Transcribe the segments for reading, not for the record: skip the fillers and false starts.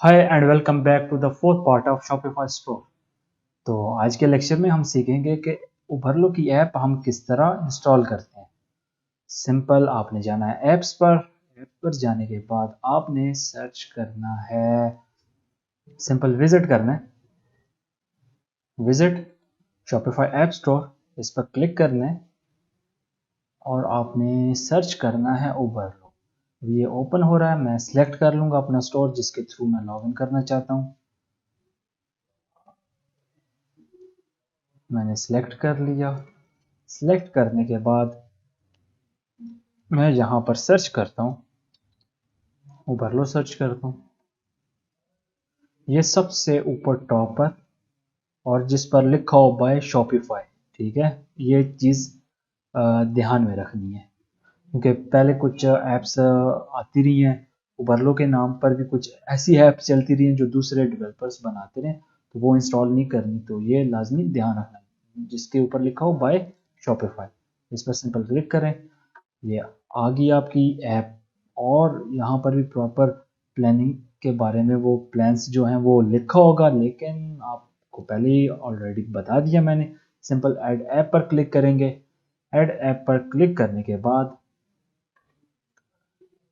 Hi and welcome back to the fourth part of Shopify store. तो आज के lecture में हम सीखेंगे कि उबरलो की ऐप हम किस तरह इंस्टॉल करते हैं। सिंपल, आपने जाना है ऐप्स पर। ऐप पर जाने के बाद आपने सर्च करना है, सिंपल विजिट करना है, विजिट शॉपिफाई ऐप स्टोर, इस पर क्लिक करना है और आपने सर्च करना है उबरलो। ये ओपन हो रहा है, मैं सिलेक्ट कर लूँगा अपना स्टोर जिसके थ्रू मैं लॉगिन करना चाहता हूँ। मैंने सिलेक्ट कर लिया। सिलेक्ट करने के बाद मैं यहाँ पर सर्च करता हूँ, उबरलो सर्च करता हूँ। ये सबसे ऊपर टॉप पर और जिस पर लिखा हो बाय शॉपिफाई, ठीक है, ये चीज़ ध्यान में रखनी है क्योंकि पहले कुछ ऐप्स आती रही हैं उबरलो के नाम पर भी, कुछ ऐसी ऐप्स चलती रही हैं जो दूसरे डेवलपर्स बनाते रहे, तो वो इंस्टॉल नहीं करनी। तो ये लाजमी ध्यान रखना है, जिसके ऊपर लिखा हो बाय शॉपिफाई, इस पर सिंपल क्लिक करें। ये आ गई आपकी ऐप और यहाँ पर भी प्रॉपर प्लानिंग के बारे में वो प्लान्स जो हैं वो लिखा होगा, लेकिन आपको पहले ही ऑलरेडी बता दिया मैंने। सिंपल ऐड ऐप पर क्लिक करेंगे। ऐड ऐप पर क्लिक करने के बाद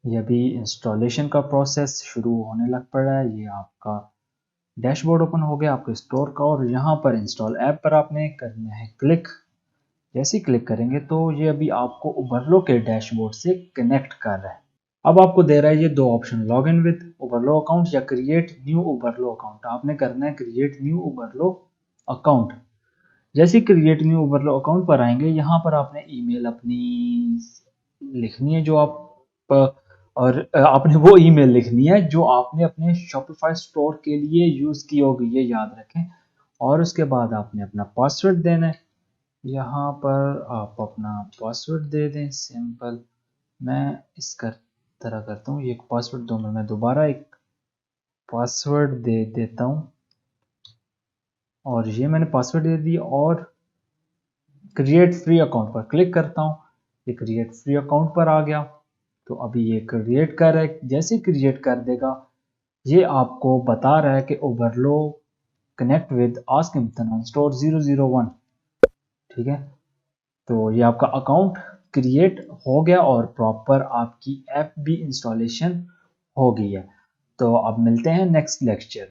ये अभी इंस्टॉलेशन का प्रोसेस शुरू होने लग पड़ा है। ये आपका डैशबोर्ड ओपन हो गया आपके स्टोर का और यहाँ पर इंस्टॉल ऐप पर आपने करना है क्लिक। जैसे ही क्लिक करेंगे तो ये अभी आपको उबरलो के डैशबोर्ड से कनेक्ट कर रहा है। अब आपको दे रहा है ये दो ऑप्शन, लॉग इन विद उबरलो अकाउंट या क्रिएट न्यू उबरलो अकाउंट। आपने करना है क्रिएट न्यू उबरलो अकाउंट। जैसे क्रिएट न्यू उबरलो अकाउंट पर आएंगे, यहाँ पर आपने ईमेल अपनी लिखनी है जो आप और आपने वो ईमेल लिखनी है जो आपने अपने शॉपिफाई स्टोर के लिए यूज़ की होगी, ये याद रखें। और उसके बाद आपने अपना पासवर्ड देना है। यहाँ पर आप अपना पासवर्ड दे दें सिंपल। मैं इसका तरह करता हूँ, ये एक पासवर्ड दो, मैं दोबारा एक पासवर्ड दे देता हूँ और ये मैंने पासवर्ड दे दिया और क्रिएट फ्री अकाउंट पर क्लिक करता हूँ। ये क्रिएट फ्री अकाउंट पर आ गया। तो अभी ये क्रिएट कर रहा है। जैसे क्रिएट कर देगा ये आपको बता रहा है कि ओवरलो कनेक्ट विद आस्क इम्तिहान स्टोर 001, ठीक है। तो ये आपका अकाउंट क्रिएट हो गया और प्रॉपर आपकी ऐप भी इंस्टॉलेशन हो गई है। तो अब मिलते हैं नेक्स्ट लेक्चर।